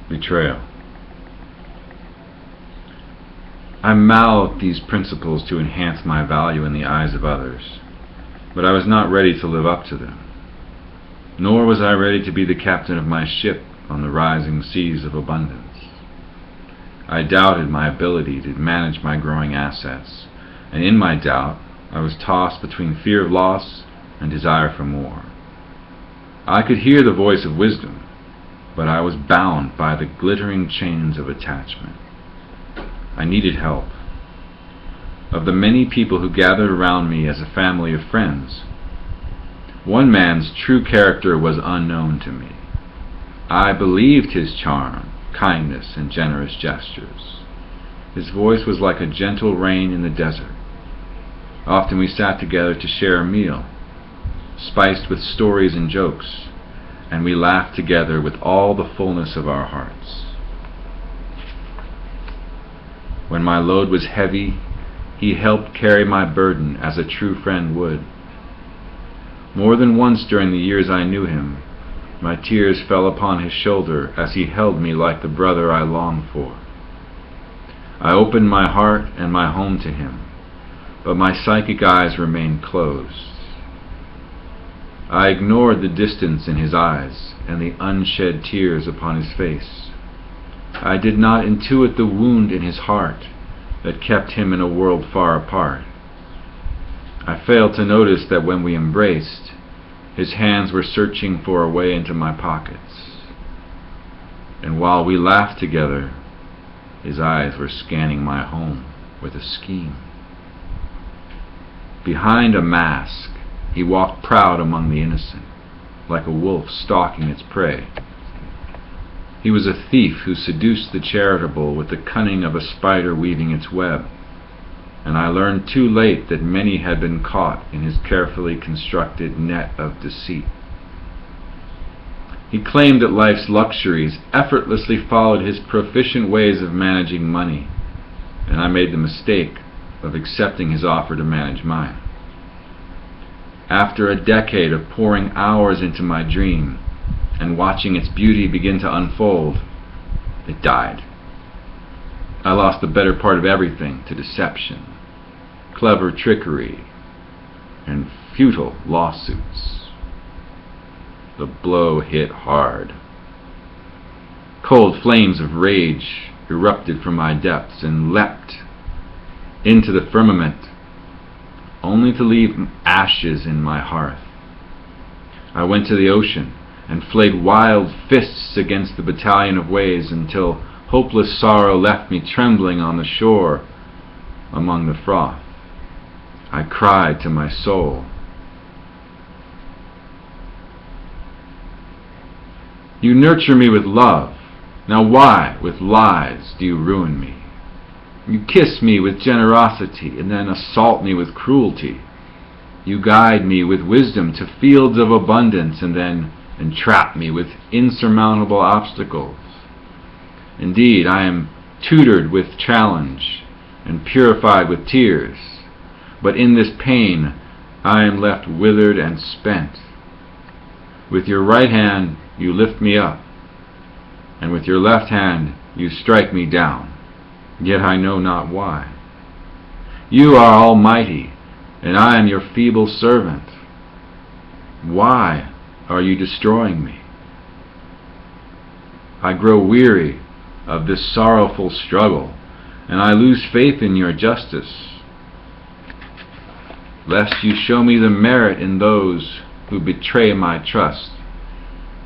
Betrayal. I mouthed these principles to enhance my value in the eyes of others, but I was not ready to live up to them. Nor was I ready to be the captain of my ship on the rising seas of abundance. I doubted my ability to manage my growing assets, and in my doubt, I was tossed between fear of loss and desire for more. I could hear the voice of wisdom, but I was bound by the glittering chains of attachment. I needed help. Of the many people who gathered around me as a family of friends, one man's true character was unknown to me. I believed his charm, kindness, and generous gestures. His voice was like a gentle rain in the desert. Often we sat together to share a meal, spiced with stories and jokes, and we laughed together with all the fullness of our hearts. When my load was heavy, he helped carry my burden as a true friend would. More than once during the years I knew him, my tears fell upon his shoulder as he held me like the brother I longed for. I opened my heart and my home to him, but my psychic eyes remained closed. I ignored the distance in his eyes and the unshed tears upon his face. I did not intuit the wound in his heart that kept him in a world far apart. I failed to notice that when we embraced, his hands were searching for a way into my pockets. And while we laughed together, his eyes were scanning my home with a scheme. Behind a mask, he walked proud among the innocent, like a wolf stalking its prey. He was a thief who seduced the charitable with the cunning of a spider weaving its web, and I learned too late that many had been caught in his carefully constructed net of deceit. He claimed that life's luxuries effortlessly followed his proficient ways of managing money, and I made the mistake of accepting his offer to manage mine. After a decade of pouring hours into my dream and watching its beauty begin to unfold, it died. I lost the better part of everything to deception, clever trickery, and futile lawsuits. The blow hit hard. Cold flames of rage erupted from my depths and leapt into the firmament, only to leave ashes in my hearth. I went to the ocean and flayed wild fists against the battalion of waves until hopeless sorrow left me trembling on the shore among the froth. I cried to my soul, "You nurture me with love. Now why, with lies, do you ruin me? You kiss me with generosity and then assault me with cruelty. You guide me with wisdom to fields of abundance and then entrap me with insurmountable obstacles. Indeed, I am tutored with challenge and purified with tears, but in this pain I am left withered and spent. With your right hand you lift me up, and with your left hand you strike me down, yet I know not why. You are almighty, and I am your feeble servant. Why are you destroying me? I grow weary of this sorrowful struggle, and I lose faith in your justice, lest you show me the merit in those who betray my trust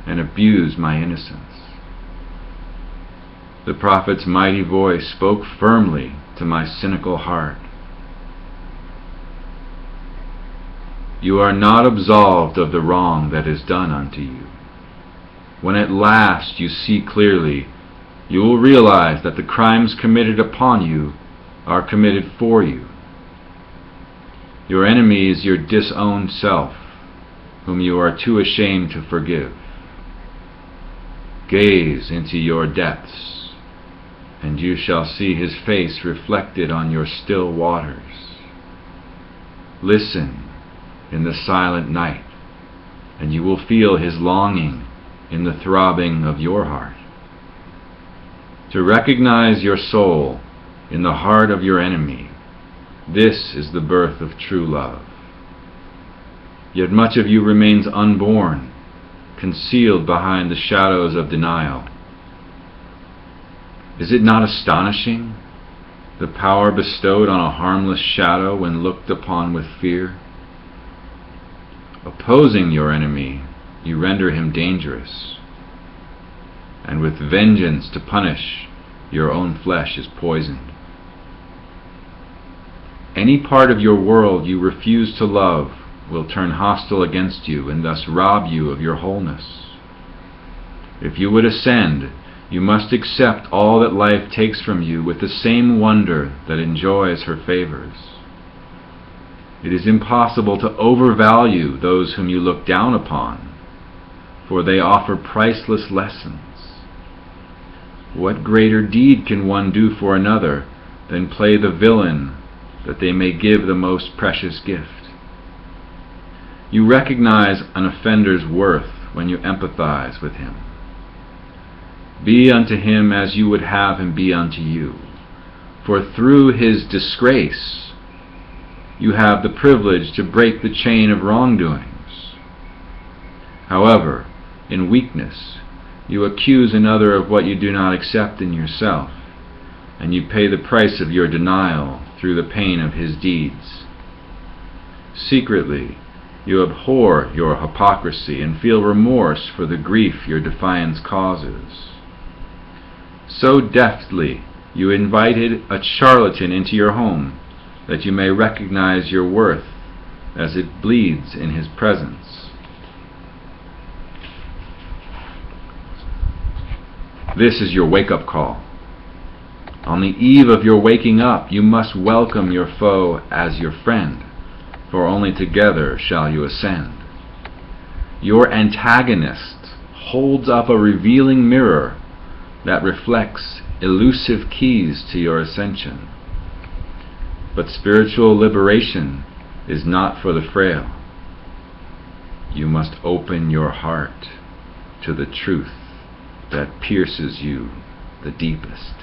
and abuse my innocence." The prophet's mighty voice spoke firmly to my cynical heart. You are not absolved of the wrong that is done unto you. When at last you see clearly, you will realize that the crimes committed upon you are committed for you. Your enemy is your disowned self, whom you are too ashamed to forgive. Gaze into your depths, and you shall see his face reflected on your still waters. Listen in the silent night, and you will feel his longing in the throbbing of your heart. To recognize your soul in the heart of your enemy, this is the birth of true love. Yet much of you remains unborn, concealed behind the shadows of denial. Is it not astonishing, the power bestowed on a harmless shadow when looked upon with fear? Opposing your enemy, you render him dangerous, and with vengeance to punish, your own flesh is poisoned. Any part of your world you refuse to love will turn hostile against you and thus rob you of your wholeness. If you would ascend, you must accept all that life takes from you with the same wonder that enjoys her favors. It is impossible to overvalue those whom you look down upon, for they offer priceless lessons. What greater deed can one do for another than play the villain that they may give the most precious gift? You recognize an offender's worth when you empathize with him. Be unto him as you would have him be unto you, for through his disgrace you have the privilege to break the chain of wrongdoings. However, in weakness, you accuse another of what you do not accept in yourself, and you pay the price of your denial through the pain of his deeds. Secretly, you abhor your hypocrisy and feel remorse for the grief your defiance causes. So deftly, you invited a charlatan into your home that you may recognize your worth as it bleeds in his presence. This is your wake-up call. On the eve of your waking up, you must welcome your foe as your friend, for only together shall you ascend. Your antagonist holds up a revealing mirror that reflects elusive keys to your ascension. But spiritual liberation is not for the frail. You must open your heart to the truth that pierces you the deepest.